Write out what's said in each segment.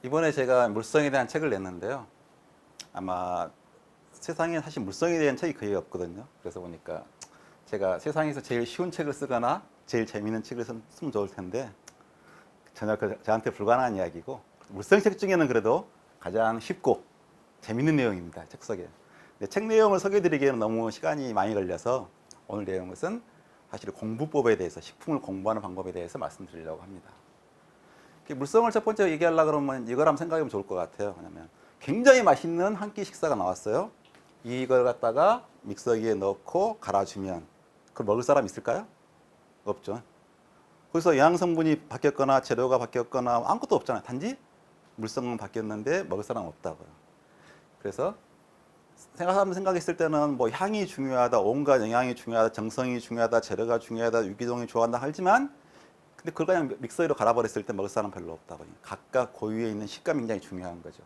이번에 제가 물성에 대한 책을 냈는데요. 아마 세상에 사실 물성에 대한 책이 거의 없거든요. 그래서 보니까 제가 세상에서 제일 쉬운 책을 쓰거나 제일 재미있는 책을 쓰면 좋을 텐데 전혀 저한테 불가능한 이야기고, 물성 책 중에는 그래도 가장 쉽고 재미있는 내용입니다. 책 속에. 근데 책 내용을 소개해드리기에는 너무 시간이 많이 걸려서 오늘 내용은 사실 공부법에 대해서, 식품을 공부하는 방법에 대해서 말씀드리려고 합니다. 물성을 첫 번째 얘기하려고 그러면 이걸 한번 생각해보면 좋을 것 같아요. 왜냐면 굉장히 맛있는 한 끼 식사가 나왔어요. 이걸 갖다가 믹서기에 넣고 갈아주면 그걸 먹을 사람 있을까요? 없죠. 거기서 영양 성분이 바뀌었거나 재료가 바뀌었거나 아무것도 없잖아요. 단지 물성은 바뀌었는데 먹을 사람 없다고요. 그래서 한번 생각했을 때는 뭐 향이 중요하다, 온갖 영양이 중요하다, 정성이 중요하다, 재료가 중요하다, 유기동이 좋아한다 하지만, 근데 그걸 그냥 믹서기로 갈아버렸을 때 먹을 사람 별로 없다고. 각각 고유에 있는 식감이 굉장히 중요한 거죠.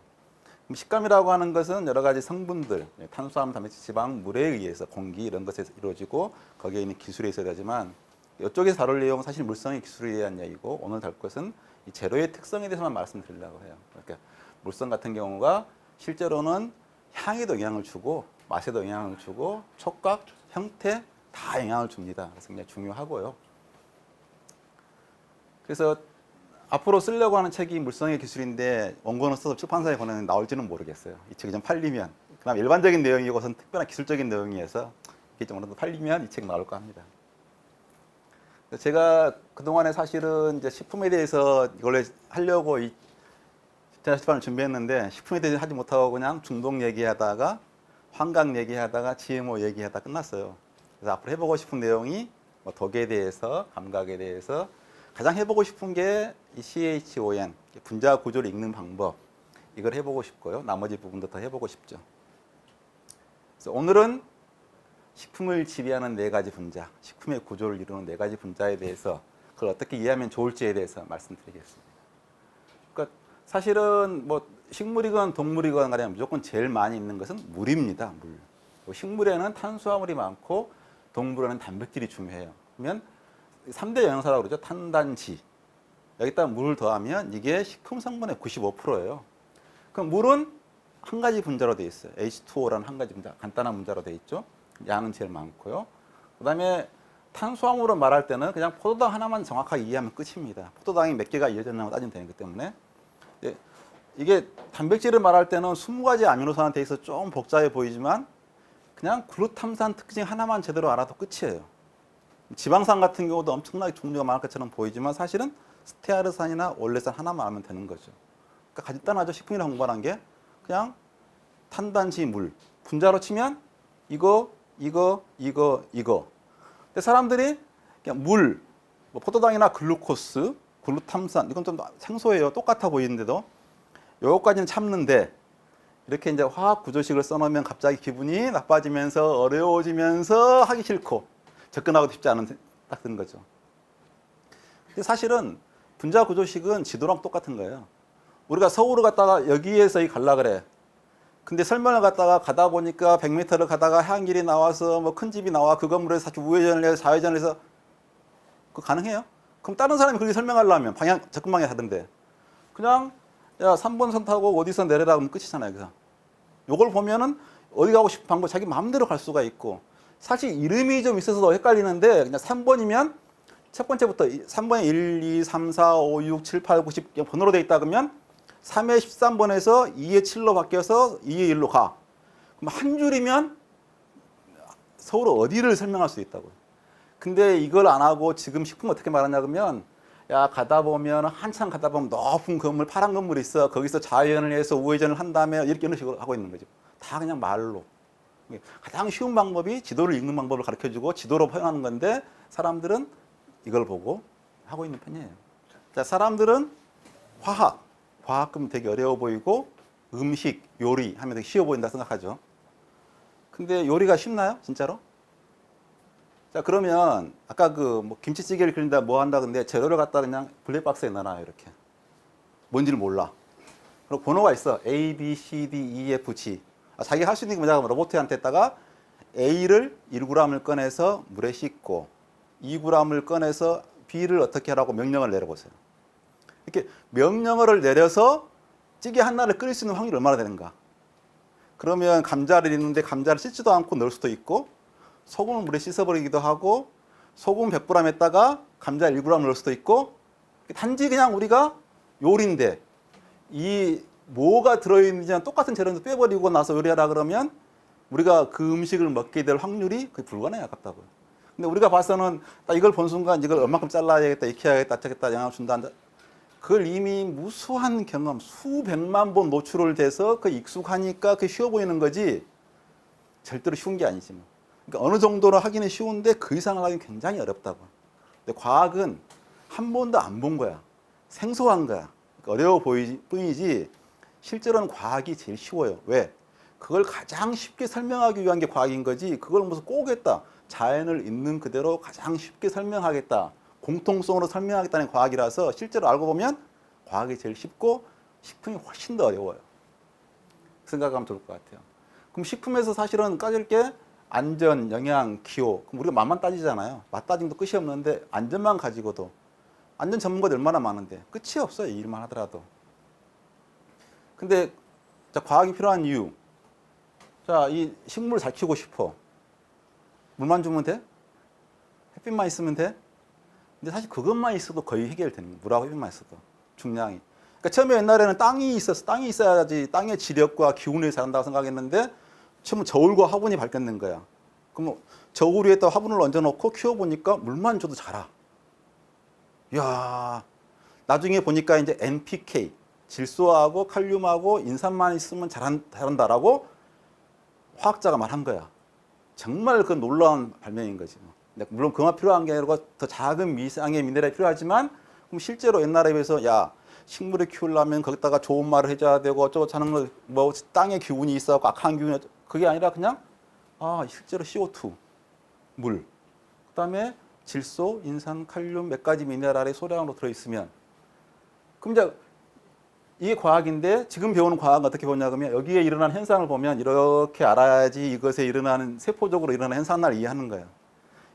그럼 식감이라고 하는 것은 여러 가지 성분들, 탄수화물, 단백질, 지방, 물에 의해서, 공기 이런 것에서 이루어지고 거기에 있는 기술이 있어야 되지만, 이쪽에서 다룰 내용은 사실 물성의 기술에 대한 얘기고, 오늘 다룰 것은 이 재료의 특성에 대해서만 말씀드리려고 해요. 그러니까 물성 같은 경우가 실제로는 향에도 영향을 주고 맛에도 영향을 주고 촉각, 형태 다 영향을 줍니다. 그래서 굉장히 중요하고요. 그래서 앞으로 쓰려고 하는 책이 물성의 기술인데 원고는 써서 출판사에 보내는 나올지는 모르겠어요. 이 책이 좀 팔리면, 그다음 일반적인 내용이고선 특별한 기술적인 내용이어서 이게 좀 어느 정도 팔리면 이 책 나올까 합니다. 제가 그동안에 사실은 이제 식품에 대해서 이걸로 하려고 이 출판을 준비했는데, 식품에 대해서 하지 못하고 그냥 중독 얘기하다가 환각 얘기하다가 GMO 얘기하다 끝났어요. 그래서 앞으로 해보고 싶은 내용이 뭐 독에 대해서, 감각에 대해서, 가장 해보고 싶은 게 이 CHON, 분자 구조를 읽는 방법, 이걸 해보고 싶고요. 나머지 부분도 더 해보고 싶죠. 그래서 오늘은 식품을 지배하는 4가지 분자, 식품의 구조를 이루는 4가지 분자에 대해서, 그걸 어떻게 이해하면 좋을지에 대해서 말씀드리겠습니다. 그러니까 사실은 뭐 식물이건 동물이건 간에 무조건 제일 많이 있는 것은 물입니다. 물. 식물에는 탄수화물이 많고 동물에는 단백질이 중요해요. 그러면 3대 영양소라고 그러죠. 탄단지. 여기다 물을 더하면 이게 식품 성분의 95%예요. 그럼 물은 한 가지 분자로 되어 있어요. H2O라는 한 가지 분자, 간단한 분자로 되어 있죠. 양은 제일 많고요. 그다음에 탄수화물을 말할 때는 그냥 포도당 하나만 정확하게 이해하면 끝입니다. 포도당이 몇 개가 이어졌냐고 따지면 되기 때문에. 이게 단백질을 말할 때는 20가지 아미노산에 대해서 좀 복잡해 보이지만 그냥 글루탐산 특징 하나만 제대로 알아도 끝이에요. 지방산 같은 경우도 엄청나게 종류가 많을 것처럼 보이지만 사실은 스테아르산이나 올레산 하나만 알면 되는 거죠. 그러니까 간단하죠. 식품이라고 공부하는 게 그냥 탄단지 물, 분자로 치면 이거. 근데 사람들이 그냥 물, 뭐 포도당이나 글루코스, 글루탐산, 이건 좀 생소해요. 똑같아 보이는데도 요거까지는 참는데, 이렇게 이제 화학 구조식을 써놓으면 갑자기 기분이 나빠지면서 어려워지면서 하기 싫고 접근하기도 쉽지 않은 딱 든 거죠. 근데 사실은 분자 구조식은 지도랑 똑같은 거예요. 우리가 서울을 갔다가 여기에서 갈라 그래. 근데 설명을 갖다가 가다 보니까 100m를 가다가 해안길이 나와서 뭐 큰 집이 나와. 그 건물에서 사실 우회전을 해서 좌회전을 해서 그거 가능해요? 그럼 다른 사람이 그렇게 설명하려면 접근 방향 하던데 그냥 야 3번선 타고 어디서 내려라 그러면 끝이잖아요. 그래서 요걸 보면은 어디 가고 싶은 방법 자기 마음대로 갈 수가 있고, 사실 이름이 좀 있어서 헷갈리는데 그냥 3번이면 첫 번째부터 3번에 1, 2, 3, 4, 5, 6, 7, 8, 9, 10 번호로 돼 있다 그러면 3에 13번에서 2에 7로 바뀌어서 2에 1로 가. 그럼 한 줄이면 서울을 어디를 설명할 수 있다고요. 근데 이걸 안 하고 지금 식품 어떻게 말하냐 그러면, 야 가다 보면 한참 가다 보면 높은 건물, 파란 건물이 있어. 거기서 좌회전을 해서 우회전을 한 다음에 이런 식으로 하고 있는 거죠. 다 그냥 말로. 가장 쉬운 방법이 지도를 읽는 방법을 가르쳐주고 지도로 표현하는 건데, 사람들은 이걸 보고 하고 있는 편이에요. 자, 사람들은 과학 그러면 되게 어려워 보이고 음식, 요리 하면 되게 쉬워 보인다 생각하죠. 근데 요리가 쉽나요? 진짜로? 자, 그러면 아까 그 뭐 김치찌개를 끓인다 뭐 한다 근데 재료를 갖다 그냥 블랙박스에 넣어놔요. 이렇게. 뭔지를 몰라. 그리고 번호가 있어. A, B, C, D, E, F, G. 자기가 할 수 있는 게 뭐냐면 로봇한테다가 A를 1g을 꺼내서 물에 씻고 2g을 꺼내서 B를 어떻게 하라고 명령을 내려보세요. 이렇게 명령어를 내려서 찌개 하나를 끓일 수 있는 확률이 얼마나 되는가? 그러면 감자를 있는데 감자를 씻지도 않고 넣을 수도 있고 소금을 물에 씻어버리기도 하고 소금 100g 했다가 감자 1g 넣을 수도 있고 단지 그냥 우리가 요리인데 이 뭐가 들어있는지랑 똑같은 재료를 빼버리고 나서 요리하라 그러면 우리가 그 음식을 먹게 될 확률이 거의 불가능에 가깝다고요. 근데 우리가 봐서는 딱 이걸 본 순간 이걸 얼마큼 잘라야겠다, 이렇게 해야겠다, 어쩌겠다, 영향을 준다. 그걸 이미 무수한 경험, 수백만 번 노출을 돼서 그 익숙하니까 그게 쉬워 보이는 거지 절대로 쉬운 게 아니지 뭐. 그러니까 어느 정도로 하기는 쉬운데 그 이상을 하기는 굉장히 어렵다고. 근데 과학은 한 번도 안 본 거야. 생소한 거야. 그러니까 어려워 보이지 뿐이지 실제로는 과학이 제일 쉬워요. 왜? 그걸 가장 쉽게 설명하기 위한 게 과학인 거지 그걸 무슨 꼭 했다. 자연을 있는 그대로 가장 쉽게 설명하겠다. 공통성으로 설명하겠다는 과학이라서 실제로 알고 보면 과학이 제일 쉽고 식품이 훨씬 더 어려워요. 생각하면 좋을 것 같아요. 그럼 식품에서 사실은 따질 게 안전, 영양, 기호. 그럼 우리가 맛만 따지잖아요. 맛 따짐도 끝이 없는데 안전만 가지고도 안전 전문가들 얼마나 많은데 끝이 없어요. 이 일만 하더라도. 근데 자, 과학이 필요한 이유. 자, 이 식물을 잘 키우고 싶어. 물만 주면 돼? 햇빛만 있으면 돼? 근데 사실 그것만 있어도 거의 해결되는 거예요. 물하고 햇빛만 있어도. 중량이. 그러니까 처음에 옛날에는 땅이 있어야지 땅의 지력과 기운을 잘한다고 생각했는데 처음에 저울과 화분이 발견된 거야. 그럼 저울 위에다 화분을 얹어놓고 키워보니까 물만 줘도 자라. 이야, 나중에 보니까 이제 NPK, 질소하고 칼륨하고 인산만 있으면 자란다라고 화학자가 말한 거야. 정말 그 놀라운 발명인 거지. 물론 그만 필요한 게 아니라 더 작은 미상의 미네랄이 필요하지만 그럼 실제로 옛날에 비해서 야 식물을 키우려면 거기다가 좋은 말을 해줘야 되고 어쩌고 저쩌는 뭐 땅의 기운이 있어갖고 악한 기운이 그게 아니라 그냥 실제로 CO2 물 그다음에 질소, 인산, 칼륨 몇 가지 미네랄이 소량으로 들어있으면 그럼 이제 이게 과학인데 지금 배우는 과학은 어떻게 보냐 그러면 여기에 일어나는 현상을 보면 이렇게 알아야지 이것에 일어나는 세포적으로 일어나는 현상을 이해하는 거예요.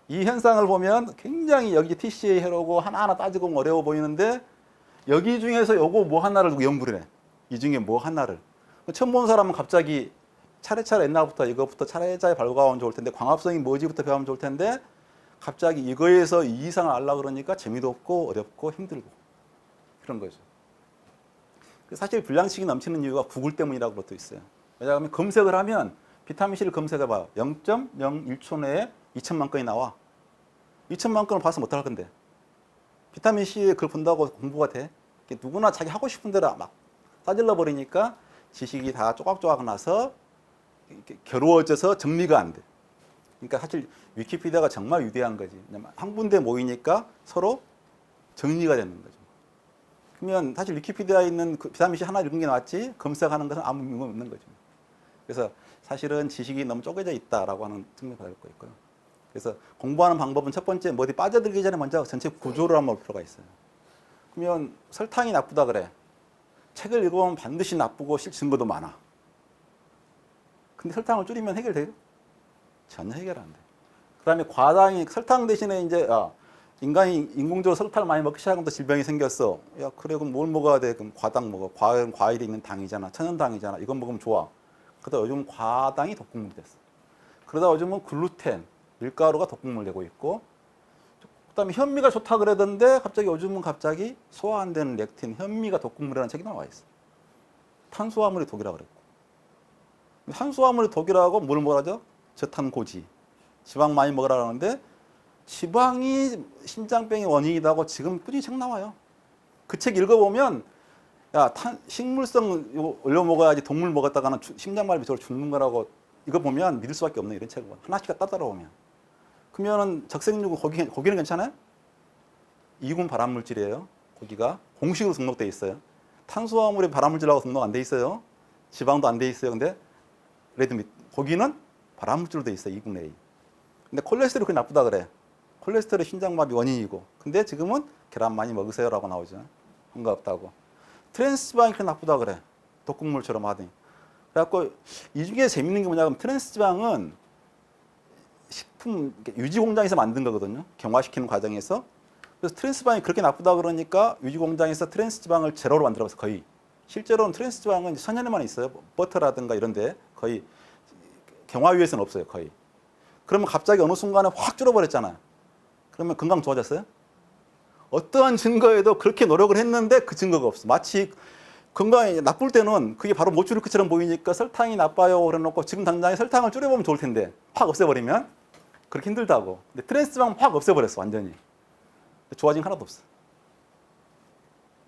이 현상을 보면 굉장히 여기 TCA 해로고 하나하나 따지고 어려워 보이는데 여기 중에서 요거 뭐 하나를 두고 연구를 해. 이 중에 뭐 하나를. 처음 본 사람은 갑자기 차례차례 옛날부터 이거부터 차례차례 발굴하면 좋을 텐데 광합성이 뭐지부터 배우면 좋을 텐데 갑자기 이거에서 이 이상을 알려고 그러니까 재미도 없고 어렵고 힘들고 그런 거죠. 사실 불량식이 넘치는 이유가 구글 때문이라고 것도 있어요. 왜냐하면 검색을 하면 비타민C를 검색해봐요. 0.01초 내에 2천만 건이 나와. 2천만 건을 봐서 못할 건데. 비타민C 그걸 본다고 공부가 돼? 누구나 자기 하고 싶은 대로 막 따질러 버리니까 지식이 다 쪼각쪼각 나서 겨루어져서 정리가 안 돼. 그러니까 사실 위키피디아가 정말 위대한 거지. 한 군데 모이니까 서로 정리가 되는 거죠. 그러면 사실 위키피디아에 있는 그 비타민C 하나 읽은 게 낫지 검색하는 것은 아무 의미 없는 거죠. 그래서 사실은 지식이 너무 쪼개져 있다라고 하는 측면을 받을 거 있고요. 그래서 공부하는 방법은 첫 번째 뭐 어디 빠져들기 전에 먼저 전체 구조를 한번 볼 필요가 있어요. 그러면 설탕이 나쁘다 그래. 책을 읽어보면 반드시 나쁘고 증거도 많아. 근데 설탕을 줄이면 해결돼요? 전혀 해결 안 돼. 그 다음에 과당이 설탕 대신에 이제 인간이 인공적으로 설탕을 많이 먹기 시작하면 또 질병이 생겼어. 야 그래 그럼 뭘 먹어야 돼? 그럼 과당 먹어. 과일에 있는 당이잖아. 천연당이잖아. 이건 먹으면 좋아. 그러다 요즘 과당이 독극물이 됐어. 그러다 요즘은 글루텐, 밀가루가 독극물 내고 있고 그다음에 현미가 좋다 그러던데 갑자기 요즘은 소화 안 되는 렉틴, 현미가 독극물이라는 책이 나와 있어. 탄수화물이 독이라고 그랬고. 탄수화물이 독이라고 뭘 먹으라죠? 저탄고지. 지방 많이 먹으라 그러는데 지방이 심장병의 원인이라고 지금 꾸준히 책 나와요. 그 책 읽어보면 식물성 올려 먹어야지 동물 먹었다가는 심장마비 저걸 죽는 거라고 이거 보면 믿을 수밖에 없는 이런 책을 하나씩 따라오면 그러면은 적색육은 고기는 괜찮아요? 이군 발암물질이에요. 고기가 공식으로 등록돼 있어요. 탄수화물이 발암물질하고 등록 안 돼 있어요. 지방도 안 돼 있어요. 근데 레드밋 고기는 발암물질로 돼 있어요. 2분의 2. 근데 콜레스테롤이 그게 나쁘다 그래. 콜레스테롤이 심장마비 원인이고. 근데 지금은 계란 많이 먹으세요라고 나오죠. 상관없다고. 트랜스지방이 그렇게 나쁘다 그래. 독극물처럼 하더니. 그래갖고 이 중에 재밌는 게 뭐냐면 트랜스지방은 식품 유지 공장에서 만든 거거든요. 경화시키는 과정에서. 그래서 트랜스지방이 그렇게 나쁘다 그러니까 유지 공장에서 트랜스지방을 제로로 만들어서 거의 실제로는 트랜스 지방은 천연에만 있어요. 버터라든가 이런데 거의 경화유에서는 없어요. 거의. 그러면 갑자기 어느 순간에 확 줄어버렸잖아요. 그러면 건강 좋아졌어요? 어떠한 증거에도 그렇게 노력을 했는데 그 증거가 없어. 마치 건강이 나쁠 때는 그게 바로 못 줄일 것처럼 보이니까 설탕이 나빠요 그래놓고 지금 당장에 설탕을 줄여보면 좋을 텐데 확 없애버리면 그렇게 힘들다고. 근데 트랜스 지방 확 없애버렸어 완전히. 좋아진 게 하나도 없어.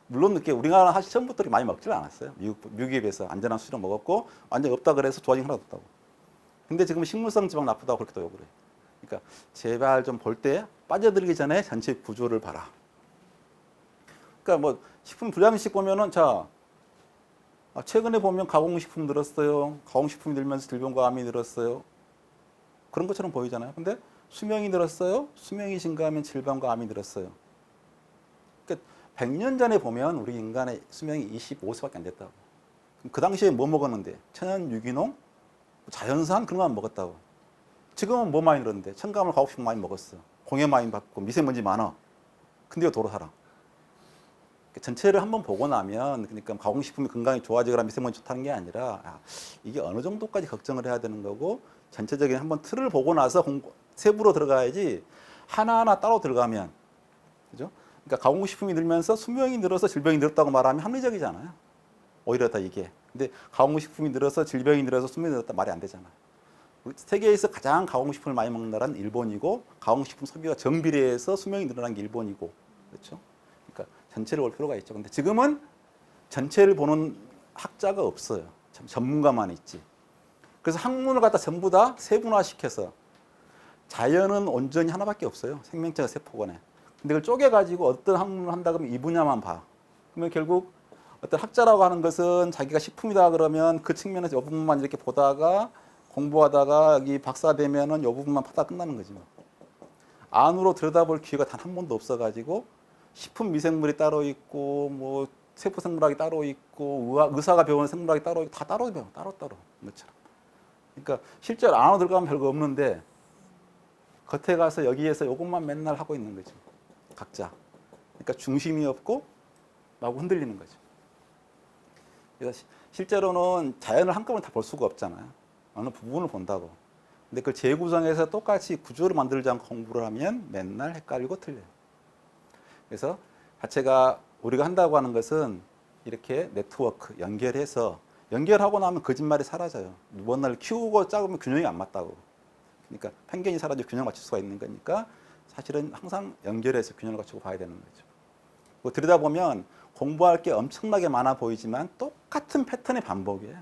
물론 이렇게 우리나라 사실 처음부터 많이 먹질 않았어요. 미국에 비해서 안전한 수준을 먹었고 완전히 없다 그래서 좋아진 게 하나도 없다고. 근데 지금 식물성 지방 나쁘다고 그렇게 또 욕을 해요. 그러니까 제발 좀 볼 때 빠져들기 전에 전체 구조를 봐라. 그러니까 뭐 식품 불량식 보면은 자 최근에 보면 가공식품 늘었어요. 가공식품이 늘면서 질병과 암이 늘었어요. 그런 것처럼 보이잖아요. 근데 수명이 늘었어요. 수명이 증가하면 질병과 암이 늘었어요. 그러니까 100년 전에 보면 우리 인간의 수명이 25세밖에 안 됐다고. 그 당시에 뭐 먹었는데? 천연 유기농, 자연산 그런 거만 먹었다고. 지금은 뭐 많이 늘었는데? 첨가물 가공식품 많이 먹었어. 공해 많이 받고 미세먼지 많아. 근데 왜 도로 살아? 전체를 한번 보고 나면 그러니까 가공식품이 건강이 좋아지거나 미세먼지 좋다는 게 아니라 이게 어느 정도까지 걱정을 해야 되는 거고 전체적인 한번 틀을 보고 나서 세부로 들어가야지 하나하나 따로 들어가면 그죠? 그러니까 가공식품이 늘면서 수명이 늘어서 질병이 늘었다고 말하면 합리적이잖아요. 오히려 더 이게. 근데 가공식품이 늘어서 질병이 늘어서 수명이 늘었다 말이 안 되잖아요. 세계에서 가장 가공식품을 많이 먹는 나라는 일본이고 가공식품 소비가 정비례해서 수명이 늘어난 게 일본이고 그렇죠? 그러니까 전체를 볼 필요가 있죠. 근데 지금은 전체를 보는 학자가 없어요. 전문가만 있지. 그래서 학문을 갖다 전부 다 세분화시켜서 자연은 온전히 하나밖에 없어요. 생명체가 세포간에. 근데 그걸 쪼개가지고 어떤 학문을 한다 그러면 이 분야만 봐. 그러면 결국 어떤 학자라고 하는 것은 자기가 식품이다 그러면 그 측면에서 이 부분만 이렇게 보다가 공부하다가 여기 박사 되면은 이 부분만 파다 끝나는 거지 뭐. 안으로 들여다볼 기회가 단 한 번도 없어가지고 식품 미생물이 따로 있고 뭐 세포 생물학이 따로 있고 의사가 배우는 생물학이 따로 있고 다 따로 배워 따로따로 뭐처럼. 그러니까 실제로 안으로 들어가면 별거 없는데 겉에 가서 여기에서 이것만 맨날 하고 있는 거죠. 각자. 그러니까 중심이 없고 막 흔들리는 거죠. 그래서 실제로는 자연을 한꺼번에 다 볼 수가 없잖아요. 어느 부분을 본다고. 근데 그걸 재구성해서 똑같이 구조를 만들지 않고 공부를 하면 맨날 헷갈리고 틀려요. 그래서 자체가 우리가 한다고 하는 것은 이렇게 네트워크 연결해서 연결하고 나면 거짓말이 사라져요. 먼 날 키우고 작으면 균형이 안 맞다고. 그러니까 편견이 사라지고 균형 맞출 수가 있는 거니까 사실은 항상 연결해서 균형을 갖추고 봐야 되는 거죠. 들여다보면 공부할 게 엄청나게 많아 보이지만 똑같은 패턴의 반복이에요.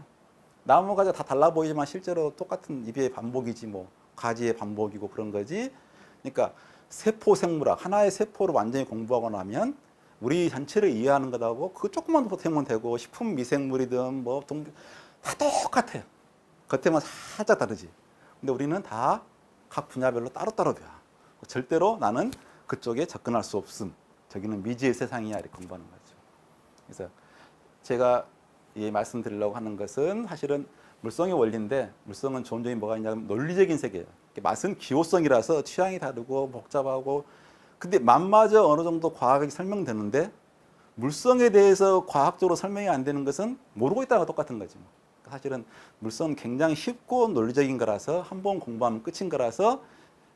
나무 가지가 다 달라 보이지만 실제로 똑같은 입의 반복이지 뭐 가지의 반복이고 그런 거지. 그러니까 세포 생물학 하나의 세포를 완전히 공부하고 나면 우리 전체를 이해하는 거다고 그 조금만 보태면 되고 식품 미생물이든 뭐 다 똑같아요. 겉에만 살짝 다르지. 근데 우리는 다 각 분야별로 따로따로 배워. 절대로 나는 그쪽에 접근할 수 없음. 저기는 미지의 세상이야 이렇게 공부하는 거죠. 그래서 제가 말씀드리려고 하는 것은 사실은 물성의 원리인데 물성은 좋은 점이 뭐가 있냐면 논리적인 세계예요. 맛은 기호성이라서 취향이 다르고 복잡하고 근데 맛마저 어느 정도 과학이 설명되는데 물성에 대해서 과학적으로 설명이 안 되는 것은 모르고 있다가 똑같은 거지. 사실은 물성은 굉장히 쉽고 논리적인 거라서 한 번 공부하면 끝인 거라서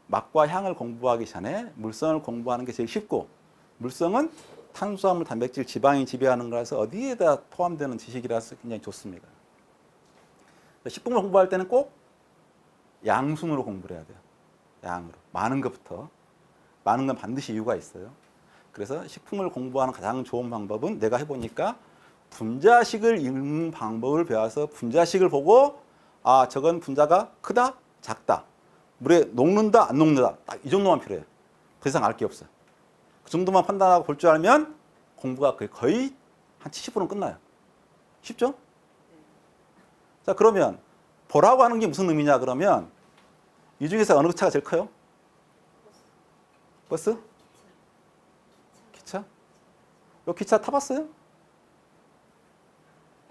맛과 향을 공부하기 전에 물성을 공부하는 게 제일 쉽고 물성은 탄수화물, 단백질, 지방이 지배하는 거라서 어디에다 포함되는 지식이라서 굉장히 좋습니다. 식품을 공부할 때는 꼭 양순으로 공부를 해야 돼요. 양으로. 많은 것부터. 많은 건 반드시 이유가 있어요. 그래서 식품을 공부하는 가장 좋은 방법은 내가 해보니까 분자식을 읽는 방법을 배워서 분자식을 보고 아 저건 분자가 크다, 작다. 물에 녹는다, 안 녹는다. 딱 이 정도만 필요해요. 더 이상 알 게 없어요. 그 정도만 판단하고 볼 줄 알면 공부가 거의 한 70%는 끝나요. 쉽죠? 자 그러면 보라고 하는 게 무슨 의미냐 그러면 이 중에서 어느 차가 제일 커요? 버스? 기차? 요 기차 타봤어요?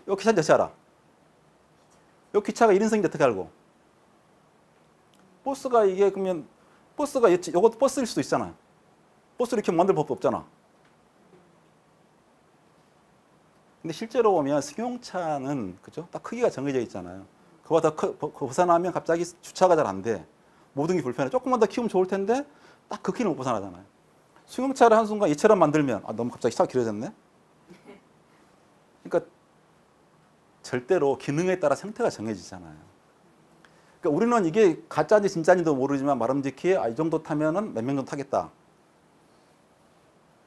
요 기차인지 어떻게 알아? 요 기차가 1인승인지 어떻게 알고? 버스가 이게 그러면 버스가 요것도 버스일 수도 있잖아요. 버스를 이렇게 만들 법 없잖아. 근데 실제로 보면 승용차는 그죠? 딱 크기가 정해져 있잖아요. 그보다 벗어나면 갑자기 주차가 잘 안 돼. 모든 게 불편해. 조금만 더 키우면 좋을 텐데 딱 그 키는 못 벗어나잖아요. 승용차를 한순간 이처럼 만들면 너무 갑자기 차가 길어졌네. 그러니까 절대로 기능에 따라 형태가 정해지잖아요. 그러니까 우리는 이게 가짜인지 진짜인지도 모르지만 말음직히 이 정도 타면은 몇 명 정도 타겠다.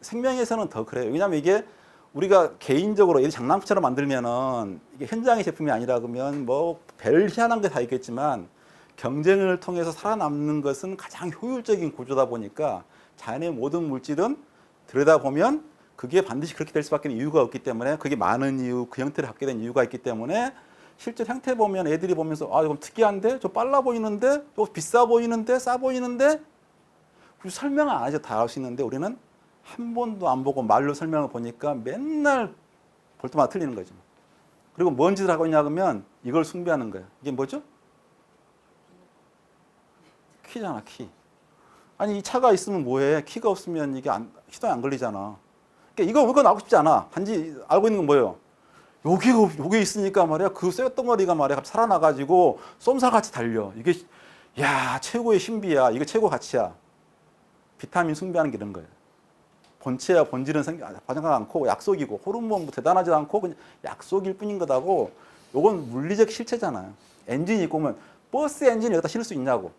생명에서는 더 그래요. 왜냐하면 이게 우리가 개인적으로 장난감처럼 만들면은 이게 현장의 제품이 아니라 그러면 뭐 별 희한한 게 다 있겠지만 경쟁을 통해서 살아남는 것은 가장 효율적인 구조다 보니까 자연의 모든 물질은 들여다보면 그게 반드시 그렇게 될 수밖에 이유가 없기 때문에 그게 많은 이유, 그 형태를 갖게 된 이유가 있기 때문에 실제 형태 보면 애들이 보면서 이건 특이한데? 저 빨라 보이는데? 저 비싸 보이는데? 싸 보이는데? 설명 안 하죠. 다 알 수 있는데 우리는 한 번도 안 보고 말로 설명을 보니까 맨날 볼 때마다 틀리는 거죠. 그리고 뭔 짓을 하고 있냐 그러면 이걸 숭배하는 거예요. 이게 뭐죠? 키잖아, 키. 아니 이 차가 있으면 뭐해? 키가 없으면 이게 시동이 안 걸리잖아. 그러니까 이거 알고 싶지 않아. 단지 알고 있는 건 뭐예요? 요게 있으니까 말이야. 그 쇳덩어리가 말이야. 갑자기 살아나가지고 쏨사같이 달려. 이게 야 최고의 신비야. 이게 최고 가치야. 비타민 숭배하는 게 이런 거예요. 본체야 본질은 반영하지 않고 약속이고 호르몬도 대단하지 않고 그냥 약속일 뿐인 거다고. 요건 물리적 실체잖아요. 엔진이 있고 면 버스 엔진 여기다 실을 수 있냐고.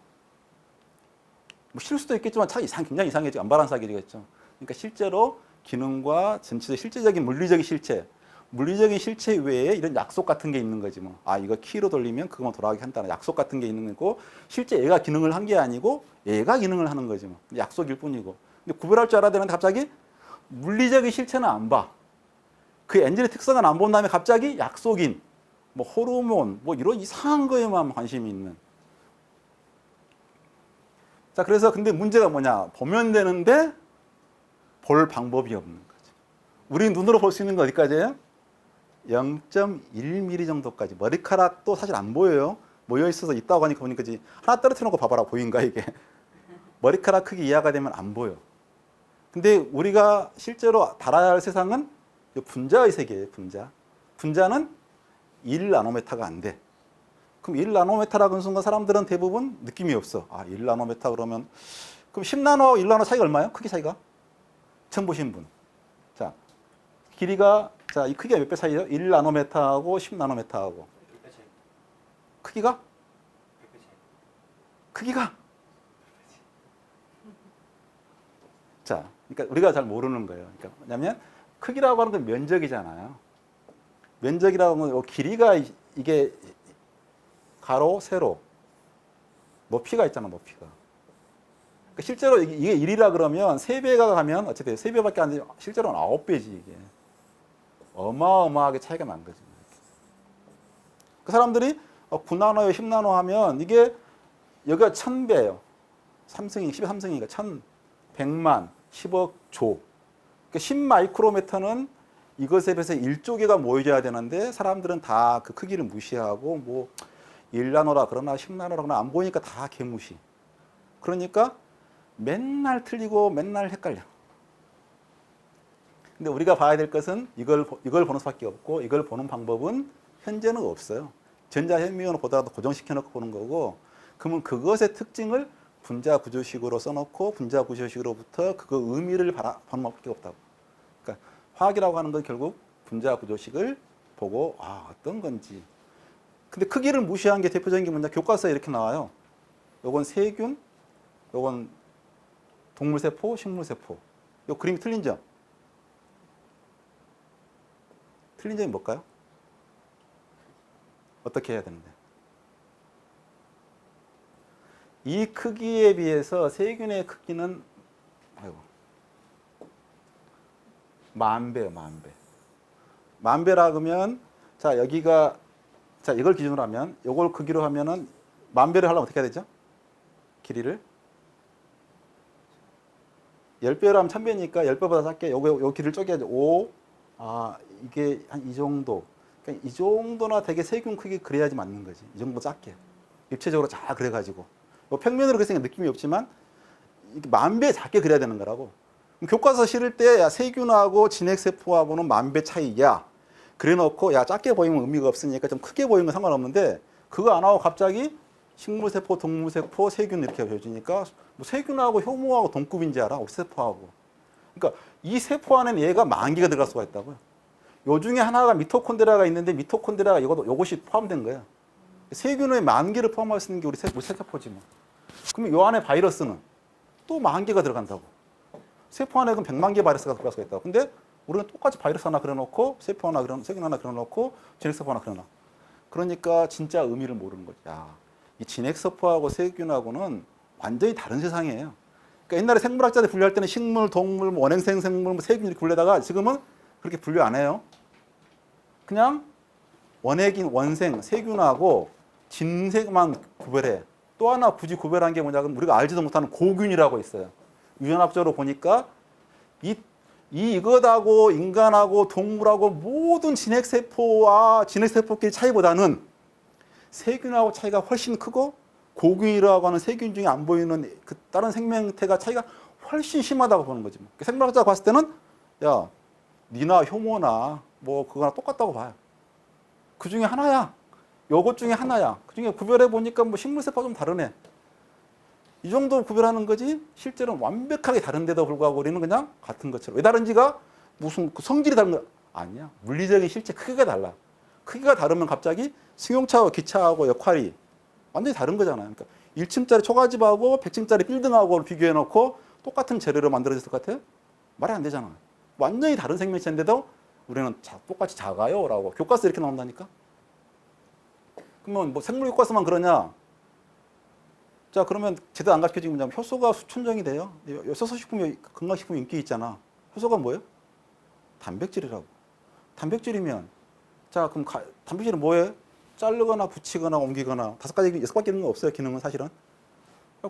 뭐 실을 수도 있겠지만 차 굉장히 이상해지고 안바람사게 되겠죠. 그러니까 실제로 기능과 전체적 실제적인 물리적인 실체, 물리적인 실체 외에 이런 약속 같은 게 있는 거지 뭐. 이거 키로 돌리면 그것만 돌아가게 한다는 약속 같은 게 있는 거고 실제 얘가 기능을 한 게 아니고 얘가 기능을 하는 거지 뭐. 약속일 뿐이고. 근데 구별할 줄 알아야 되는데 갑자기 물리적인 실체는 안 봐. 그 엔진의 특성은 안 본 다음에 갑자기 약속인 뭐 호르몬 뭐 이런 이상한 거에만 관심이 있는. 자, 그래서 근데 문제가 뭐냐? 보면 되는데 볼 방법이 없는 거죠. 우리 눈으로 볼 수 있는 거 어디까지예요? 0.1mm 정도까지. 머리카락도 사실 안 보여요. 모여 있어서 있다고 하니까 보니까 하나 떨어뜨려 놓고 봐봐라. 보인가 이게? 머리카락 크기 이하가 되면 안 보여. 근데 우리가 실제로 달아야 할 세상은 분자의 세계예요. 분자는 1나노메타가 안 돼. 그럼 1나노메타라고 하는 순간 사람들은 대부분 느낌이 없어. 1나노메타 그러면 그럼 10나노, 1나노 차이가 얼마예요? 크기 차이가? 처음 보신 분. 자, 길이가 이 크기가 몇 배 차이예요? 1나노메타하고 10나노메타하고. 크기가? 크기가? 자, 그러니까 우리가 잘 모르는 거예요. 그러니까 뭐냐면 크기라고 하는 건 면적이잖아요. 면적이라고 하는 건 길이가 이게 가로, 세로, 높이가 있잖아, 높이가. 그러니까 실제로 이게 1이라 그러면 3배가 가면 어쨌든 3배밖에 안 되죠. 실제로는 9배지 이게. 어마어마하게 차이가 난 거죠. 그 사람들이 9나노에 10나노 하면 이게 여기가 1000배예요. 3승이 13승이니까 1000, 100만, 10억, 조. 그러니까 10마이크로미터는 이것에 비해서 1조 개가 모여져야 되는데 사람들은 다 그 크기를 무시하고 뭐 1나노라 그러나 10나노라 그러나 안 보이니까 다 개무시. 그러니까 맨날 틀리고 맨날 헷갈려. 근데 우리가 봐야 될 것은 이걸 보는 수밖에 없고 이걸 보는 방법은 현재는 없어요. 전자현미경으로 보다가도 고정시켜 놓고 보는 거고 그러면 그것의 특징을 분자 구조식으로 써놓고 분자 구조식으로부터 그 의미를 보는 방법밖에 없다고. 그러니까 화학이라고 하는 건 결국 분자 구조식을 보고 어떤 건지. 근데 크기를 무시한 게 대표적인 게 뭐냐? 교과서에 이렇게 나와요. 요건 세균, 요건 동물세포, 식물세포. 요 그림이 틀린 점. 틀린 점이 뭘까요? 어떻게 해야 되는데? 이 크기에 비해서 세균의 크기는 10,000배예요, 10,000배. 10,000배라 그러면 자, 여기가 이걸 기준으로 하면 요걸 크기로 하면은 10,000배를 하려면 어떻게 해야 되죠? 길이를 10배로 하면 1,000배니까 10배보다 작게 요 길이를 쪼개야죠. 5 이게 한 이 정도. 그러니까 이 정도나 되게 세균 크기 그래야지 맞는 거지. 이 정도 작게. 입체적으로 잘 그래 가지고. 평면으로 그랬으니까 느낌이 없지만 10,000배 작게 그려야 되는 거라고. 교과서 실을 때 세균하고 진핵세포하고는 10,000배 차이야. 그래 놓고 야 작게 보이면 의미가 없으니까 좀 크게 보이는 건 상관없는데 그거 안 하고 갑자기 식물세포, 동물세포, 세균 이렇게 보여주니까 뭐 세균하고 효모하고 동급인지 알아? 우리 세포하고. 그러니까 이 세포 안에는 얘가 만 개가 들어갈 수가 있다고요. 요 중에 하나가 미토콘드리아가 있는데 미토콘드리아가 이것이 포함된 거야. 세균의 만 개를 포함할 수 있는 게 우리 세포지 뭐. 그러면 요 안에 바이러스는 또 만 개가 들어간다고. 세포 안에 그럼 100만 개 바이러스가 들어갈 수가 있다고. 근데 우리는 똑같이 바이러스 하나 그려놓고 세포 하나 세균 하나 그려놓고 진핵세포 하나 그려놔. 그러니까 진짜 의미를 모르는 거지. 야, 이 진핵세포하고 세균하고는 완전히 다른 세상이에요. 그러니까 옛날에 생물학자들 분류할 때는 식물, 동물, 뭐 원행생 생물, 뭐 세균 이렇게 분류하다가 지금은 그렇게 분류 안 해요. 그냥 원액인 원생, 세균하고 진색만 구별해. 또 하나 굳이 구별한 게 뭐냐면 우리가 알지도 못하는 고균이라고 있어요. 유전학적으로 보니까 이것하고 인간하고 동물하고 모든 진핵세포와 진핵세포끼리 차이보다는 세균하고 차이가 훨씬 크고 고균이라고 하는 세균 중에 안 보이는 그 다른 생명체가 차이가 훨씬 심하다고 보는 거지. 생물학자가 봤을 때는 야, 니나 효모나 뭐 그거나 똑같다고 봐요. 그 중에 하나야. 요것 중에 하나야. 그 중에 구별해 보니까 뭐 식물세포가 좀 다르네. 이 정도 구별하는 거지 실제로는 완벽하게 다른데도 불구하고 우리는 그냥 같은 것처럼. 왜 다른지가 무슨 성질이 다른 거 아니야. 물리적인 실제 크기가 달라. 크기가 다르면 갑자기 승용차하고 기차하고 역할이 완전히 다른 거잖아요. 그러니까 1층짜리 초가집하고 100층짜리 빌딩하고 비교해 놓고 똑같은 재료로 만들어졌을 것 같아요? 말이 안 되잖아. 완전히 다른 생명체인데도 우리는 똑같이 작아요 라고 교과서 이렇게 나온다니까. 그러면 뭐 생물 교과서만 그러냐? 자, 그러면 제대로 안 가르쳐지면 뭐냐면 효소가 수천 종이 돼요. 효소식품이 건강식품 인기 있잖아. 효소가 뭐예요? 단백질이라고. 단백질이면 자, 그럼 단백질은 뭐예요? 자르거나 붙이거나 옮기거나 5가지, 6가지 있는 거 없어요. 기능은 사실은.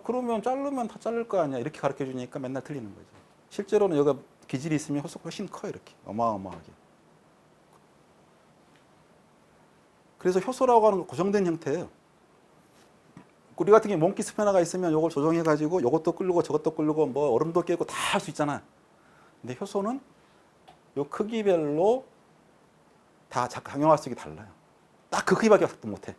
그러면 자르면 다 자를 거 아니야. 이렇게 가르쳐 주니까 맨날 틀리는 거죠. 실제로는 여기가 기질이 있으면 효소가 훨씬 커요. 이렇게 어마어마하게. 그래서 효소라고 하는 건 고정된 형태예요. 우리 같은 경우 몽키 스패너가 있으면 이걸 조정해가지고 이것도 끓고 저것도 끓고 뭐 얼음도 깨고 다 할 수 있잖아. 근데 효소는 요 크기별로 다 강용할 수 있게 달라요. 딱 그 크기밖에 못해.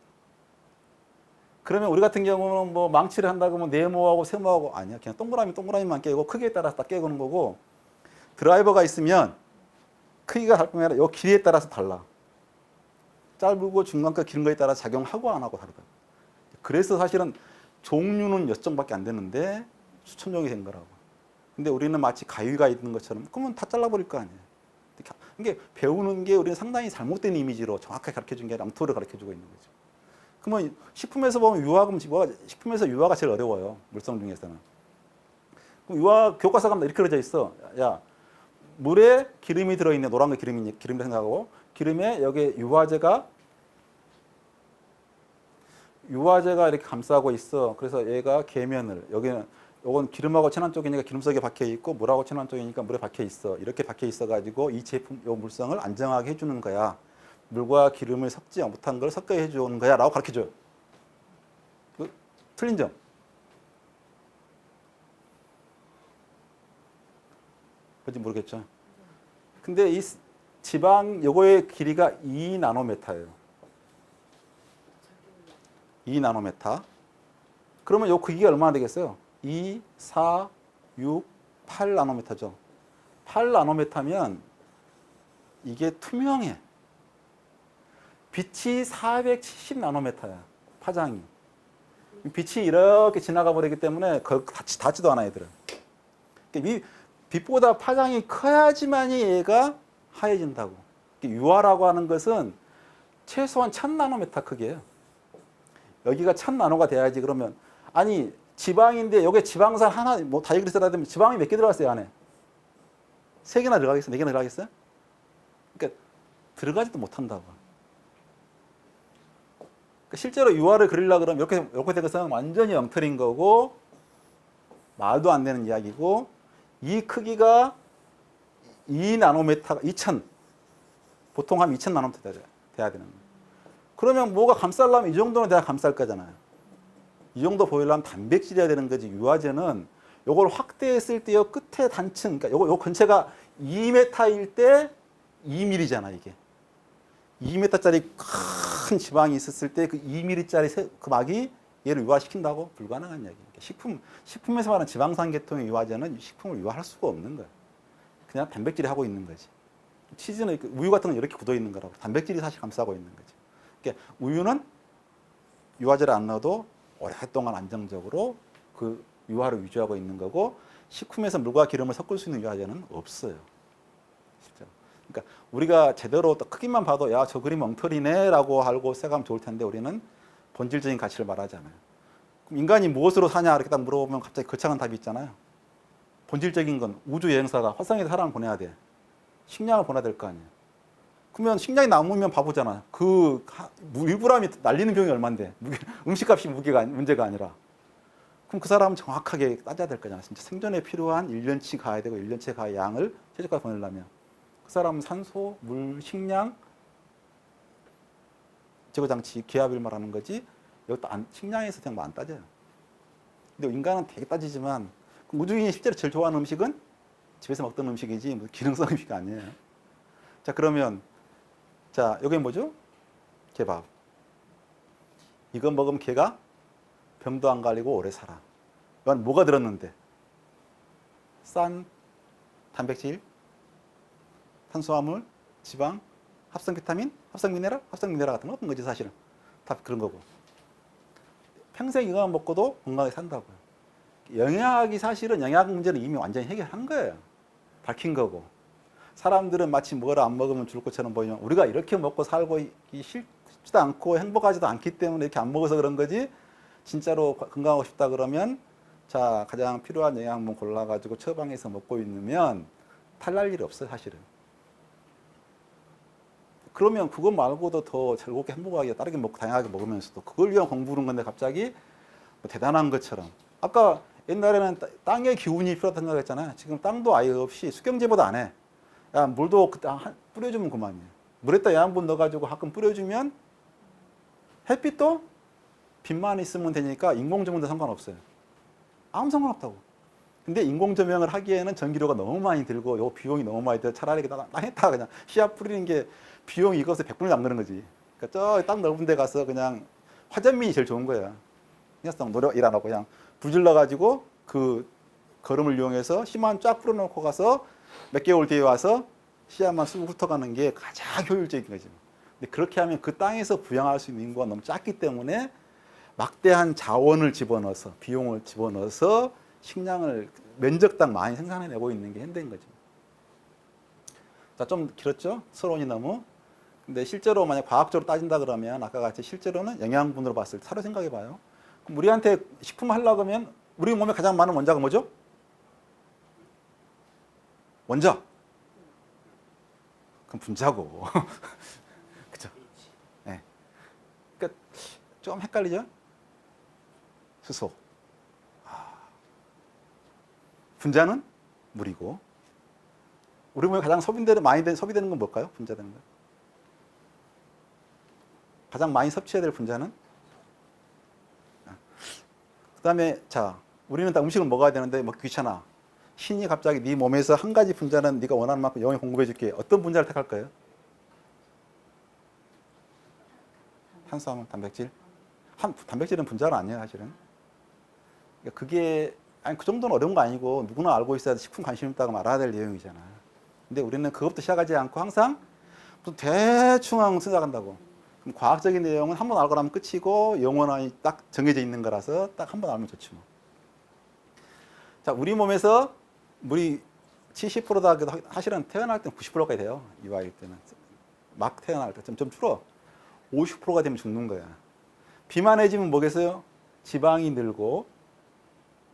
그러면 우리 같은 경우는 뭐 망치를 한다고 하면 네모하고 세모하고 아니야. 그냥 동그라미만 깨고 크기에 따라서 딱 깨고는 거고 드라이버가 있으면 크기가 다를 뿐만 아니라 요 길이에 따라서 달라. 짧고 중간과 긴 거에 따라 작용하고 안 하고 다르다. 그래서 사실은 종류는 6종밖에 안 되는데 수천 종이 된 거라고. 근데 우리는 마치 가위가 있는 것처럼 그러면 다 잘라버릴 거 아니에요. 이게 배우는 게 우리는 상당히 잘못된 이미지로 정확하게 가르쳐준 게 아니라 암토를 가르쳐주고 있는 거죠. 그러면 식품에서 보면 유화금 식품에서 유화가 제일 어려워요. 물성 중에서는. 그럼 유화 교과서 가면 이렇게 그려져 있어. 야, 물에 기름이 들어있네. 노란 거 기름이라 생각하고 기름에 여기 유화제가 이렇게 감싸고 있어. 그래서 얘가 계면을 여기는 요건 기름하고 친한 쪽이니까 기름 속에 박혀 있고 물하고 친한 쪽이니까 물에 박혀 있어. 이렇게 박혀 있어 가지고 이 제품 요 물성을 안정하게 해 주는 거야. 물과 기름을 섞지 못한 걸 섞어 해 주는 거야라고 가르쳐 줘요. 틀린 점. 뭔지 모르겠죠. 근데 이 지방 요거의 길이가 2나노메타예요. 2나노메타. 그러면 요 크기가 얼마나 되겠어요? 2, 4, 6, 8나노메타죠. 8나노메타면 이게 투명해. 빛이 470나노메타야. 파장이. 빛이 이렇게 지나가 버리기 때문에 닿지도 않아 얘들은. 그러니까 빛보다 파장이 커야지만이 얘가 하얘진다고. 유화라고 하는 것은 최소한 1000나노메타 크기예요. 여기가 1000나노가 돼야지. 그러면 아니 지방인데 여기 지방산 하나 뭐 다이그리스라면 지방이 몇 개 들어갔어요 안에? 3개나 들어가겠어요? 4개나 들어가겠어요? 그러니까 들어가지도 못한다고. 그러니까 실제로 유화를 그리려고 그러면 이렇게 된 것은 완전히 엉터리인 거고 말도 안 되는 이야기고 이 크기가 2나노메타가 2000 보통 한 2000나노메타 돼야 되는 거예요. 그러면 뭐가 감싸려면 이 정도는 돼야 감쌀 거잖아요. 이 정도 보이려면 단백질이어야 되는 거지. 유화제는 요걸 확대했을 때요 끝에 단층, 그러니까 요 근체가 2m일 때 2mm잖아 이게. 2m짜리 큰 지방이 있었을 때 그 2mm짜리 그 막이 얘를 유화시킨다고? 불가능한 이야기예요. 식품에서 말하는 지방산계통의 유화제는 식품을 유화할 수가 없는 거예요. 그냥 단백질이 하고 있는 거지. 치즈는 우유 같은 건 이렇게 굳어 있는 거라고. 단백질이 사실 감싸고 있는 거지. 그러니까 우유는 유화제를 안 넣어도 오랫동안 안정적으로 그 유화를 유지하고 있는 거고, 식품에서 물과 기름을 섞을 수 있는 유화제는 없어요. 진짜. 그러니까 우리가 제대로 딱 크기만 봐도 야, 저 그림 엉터리네라고 알고 생각하면 좋을 텐데 우리는 본질적인 가치를 말하잖아요. 그럼 인간이 무엇으로 사냐 이렇게 딱 물어보면 갑자기 거창한 답이 있잖아요. 본질적인 건 우주 여행사가 화성에 사람을 보내야 돼. 식량을 보내야 될 거 아니에요. 그러면 식량이 남으면 바보잖아. 그 일부람이 날리는 비용이 얼마인데 음식값이 문제가 아니라. 그럼 그 사람은 정확하게 따져야 될 거잖아. 진짜 생존에 필요한 1년치 가야 되고 1년치 가야 양을 최저가에 보내려면 그 사람은 산소, 물, 식량, 제거장치, 기압을 말하는 거지. 여기도 식량에서 그냥 뭐 안 따져요. 근데 인간은 되게 따지지만 우주인이 실제로 제일 좋아하는 음식은 집에서 먹던 음식이지 뭐 기능성 음식이 아니에요. 자, 그러면 자, 여기 뭐죠? 개밥. 이거 먹으면 개가 병도 안 걸리고 오래 살아. 이건 뭐가 들었는데? 싼 단백질, 탄수화물, 지방, 합성 비타민, 합성 미네랄 같은 거 없는 거지 사실은. 다 그런 거고. 평생 이거만 먹고도 건강하게 산다고요. 영양학이 사실은 영양 문제는 이미 완전히 해결한 거예요. 밝힌 거고. 사람들은 마치 뭘 안 먹으면 죽을 것처럼 보이면 우리가 이렇게 먹고 살고 싶지도 않고 행복하지도 않기 때문에 이렇게 안 먹어서 그런 거지. 진짜로 건강하고 싶다 그러면 자, 가장 필요한 영양분 골라가지고 처방해서 먹고 있으면 탈날 일이 없어요 사실은. 그러면 그거 말고도 더 즐겁게 행복하게 다르게 먹고 다양하게 먹으면서도 그걸 위한 공부는 건데 갑자기 뭐 대단한 것처럼. 아까 옛날에는 땅의 기운이 필요하다고 생각했잖아요. 지금 땅도 아예 없이 수경재보다 안 해. 야, 물도 뿌려주면 그만이에요. 물에다 영양분 넣어가지고 가끔 뿌려주면 햇빛도 빛만 있으면 되니까 인공조명도 상관없어요. 아무 상관없다고. 근데 인공조명을 하기에는 전기료가 너무 많이 들고 요 비용이 너무 많이 들어 차라리 땅에다 그냥 씨앗 뿌리는 게 비용이 이것에 100분을 남는 거지. 그러니까 저 땅 넓은 데 가서 그냥 화전민이 제일 좋은 거야. 그냥 노력 일 안 하고 그냥 불 질러가지고 그 거름을 이용해서 씨만 쫙 뿌려놓고 가서 몇 개월 뒤에 와서 씨앗만 쑥 훑어가는 게 가장 효율적인 거지. 근데 그렇게 하면 그 땅에서 부양할 수 있는 인구가 너무 작기 때문에 막대한 자원을 집어넣어서 비용을 집어넣어서 식량을 면적당 많이 생산해내고 있는 게 현대인 거죠. 자, 좀 길었죠? 서론이 너무. 근데 실제로 만약 과학적으로 따진다 그러면 아까 같이 실제로는 영양분으로 봤을 때 사료 생각해 봐요. 그럼 우리한테 식품 하려고 하면 우리 몸에 가장 많은 원자가 뭐죠? 원자. 그럼 분자고. 그죠? 네. 그러니까 좀 헷갈리죠? 수소. 분자는 물이고. 우리 몸에 가장 많이 소비되는 건 뭘까요? 분자되는 거. 가장 많이 섭취해야 될 분자는? 그 다음에 자, 우리는 다 음식을 먹어야 되는데 먹기 귀찮아. 신이 갑자기 네 몸에서 한 가지 분자는 네가 원하는 만큼 영원히 공급해 줄게. 어떤 분자를 택할 거예요? 탄수화물, 단백질? 단백질은 분자는 아니에요 사실은. 그러니까 그게 아니 그 정도는 어려운 거 아니고 누구나 알고 있어야 식품 관심 있다고 말아야 될 내용이잖아. 근데 우리는 그것부터 시작하지 않고 항상 무슨 대충 생각한다고. 그럼 과학적인 내용은 한 번 알고 나면 끝이고 영원히 딱 정해져 있는 거라서 딱 한 번 알면 좋지 뭐. 자, 우리 몸에서 물이 70%다 그래도 사실은 태어날 때는 90%까지 돼요. 이와일 때는. 막 태어날 때 좀 줄어. 50%가 되면 죽는 거야. 비만해지면 뭐겠어요? 지방이 늘고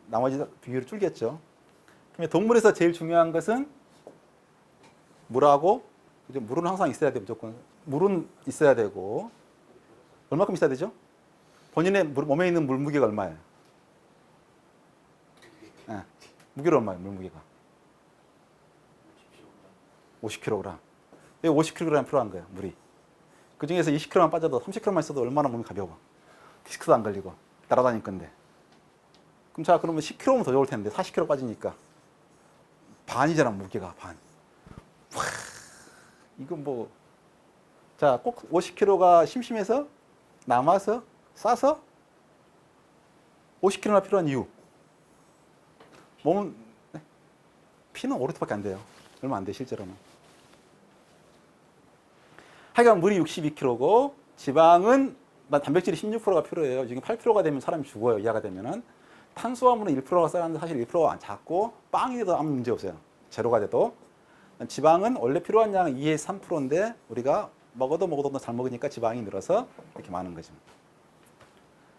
나머지 비율이 줄겠죠. 그러면 동물에서 제일 중요한 것은 물하고 물은 항상 있어야 돼 무조건. 물은 있어야 되고 얼마큼 있어야 되죠? 본인의 몸에 있는 물 무게가 얼마예요? 네. 무게가 얼마예요? 물 무게가 50kg. 왜 50kg 필요한 거예요? 물이. 그 중에서 20kg만 빠져도 30kg만 있어도 얼마나 몸이 가벼워. 디스크도 안 걸리고 따라다닐 건데. 그럼 자, 그러면 10kg면 더 좋을 텐데 40kg 빠지니까 반이잖아. 무게가 반. 와, 이거 뭐 자, 꼭 50kg가 심심해서 남아서 싸서 50kg나 필요한 이유. 몸은 피는 5리터밖에 안 돼요. 얼마 안 돼, 실제로는. 하여간 물이 62kg고 지방은 단백질이 16%가 필요해요. 지금 8%가 되면 사람이 죽어요. 이하가 되면은. 탄수화물은 1%가 쌓였는데 사실 1%가 작고 빵이 돼도 아무 문제 없어요. 제로가 돼도. 지방은 원래 필요한 양은 2에서 3%인데 우리가 먹어도 잘 먹으니까 지방이 늘어서 이렇게 많은 거죠.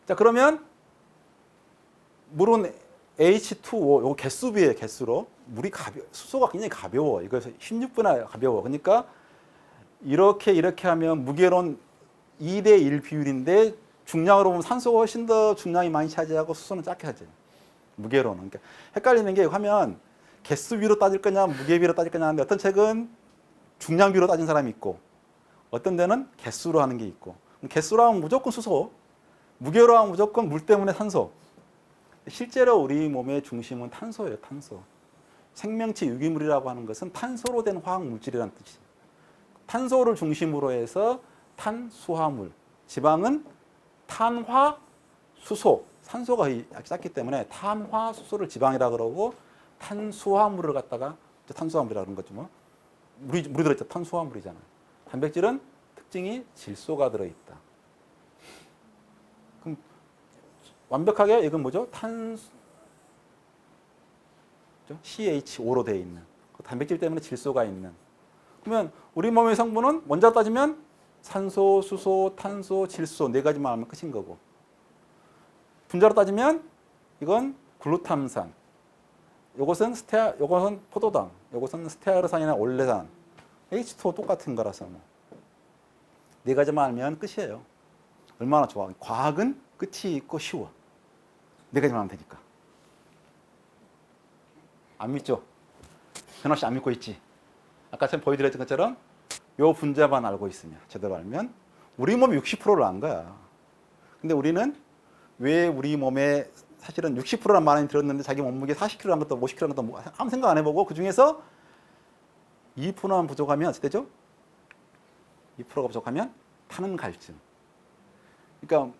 자, 그러면 물은 H2O, 요거 개수비예요, 개수로. 물이 수소가 굉장히 가벼워. 이거 16분의 가벼워. 그러니까 이렇게 하면 무게로는 2대1 비율인데 중량으로 보면 산소가 훨씬 더 중량이 많이 차지하고 수소는 작게 하죠. 무게로는. 그러니까 헷갈리는 게 하면 개수비로 따질 거냐, 무게비로 따질 거냐 하는데 어떤 책은 중량비로 따진 사람이 있고 어떤 데는 개수로 하는 게 있고. 개수로 하면 무조건 수소, 무게로 하면 무조건 물 때문에 산소. 실제로 우리 몸의 중심은 탄소예요, 탄소. 생명체 유기물이라고 하는 것은 탄소로 된 화학 물질이라는 뜻이에요. 탄소를 중심으로 해서 탄수화물, 지방은 탄화수소, 산소가 작기 때문에 탄화수소를 지방이라 그러고 탄수화물을 갖다가 탄수화물이라 그런 거죠. 뭐 물이 들어있죠. 탄수화물이잖아. 단백질은 특징이 질소가 들어있다. 그럼 완벽하게 이건 뭐죠? CH5로 되어 있는 단백질 때문에 질소가 있는. 그러면 우리 몸의 성분은 원자로 따지면 산소, 수소, 탄소, 질소 네 가지만 하면 끝인 거고. 분자로 따지면 이건 글루탐산, 요것은 요것은 포도당, 요것은 스테아르산이나 올레산, H2O 똑같은 거라서 뭐. 네 가지만 알면 끝이에요. 얼마나 좋아. 과학은 끝이 있고 쉬워. 네 가지만 하면 되니까. 안 믿죠? 현아 씨 안 믿고 있지? 아까 제가 보여드렸던 것처럼 요 분자만 알고 있으면, 제대로 알면 우리 몸이 60%를 안 거야. 근데 우리는 왜 우리 몸에 사실은 60%란 말이 들었는데 자기 몸무게 40kg 한 것도 50kg 한 것도 아무 생각 안 해보고 그 중에서 2%만 부족하면 어떻게 되죠? 2%가 부족하면 타는 갈증. 그러니까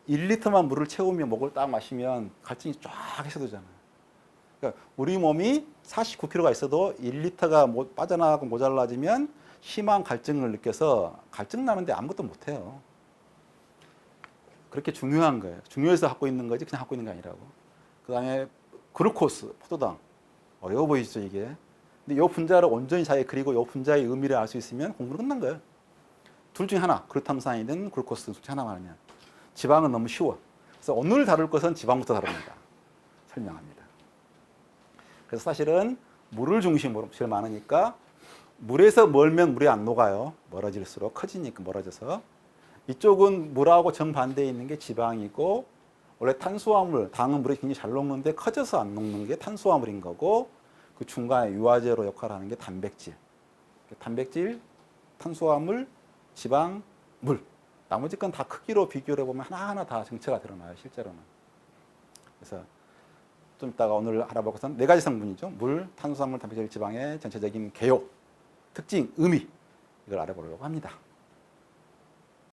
1리터만 물을 채우면 목을 딱 마시면 갈증이 쫙 해소되잖아요. 그러니까 우리 몸이 49kg가 있어도 1리터가 빠져나가고 모자라지면 심한 갈증을 느껴서 갈증 나는데 아무것도 못해요. 그렇게 중요한 거예요. 중요해서 갖고 있는 거지 그냥 갖고 있는 게 아니라고. 그 다음에 글루코스, 포도당. 어려워 보이시죠 이게. 근데 이 분자를 온전히 잘 그리고 이 분자의 의미를 알 수 있으면 공부는 끝난 거예요. 둘 중에 하나, 글루탐산이든 글루코스 둘 중에 하나만 하면. 지방은 너무 쉬워. 그래서 오늘 다룰 것은 지방부터 다룹니다. 설명합니다. 그래서 사실은 물을 중심으로 제일 많으니까 물에서 멀면 물이 안 녹아요. 멀어질수록 커지니까 멀어져서. 이쪽은 물하고 정반대에 있는 게 지방이고 원래 탄수화물, 당은 물이 굉장히 잘 녹는데 커져서 안 녹는 게 탄수화물인 거고 그 중간에 유화제로 역할하는 게 단백질. 단백질, 탄수화물, 지방, 물. 나머지 건 다 크기로 비교를 해보면 하나하나 다 정체가 드러나요, 실제로는. 그래서 좀 이따가 오늘 알아볼 것은 네 가지 성분이죠. 물, 탄수화물, 단백질, 지방의 전체적인 개요, 특징, 의미 이걸 알아보려고 합니다.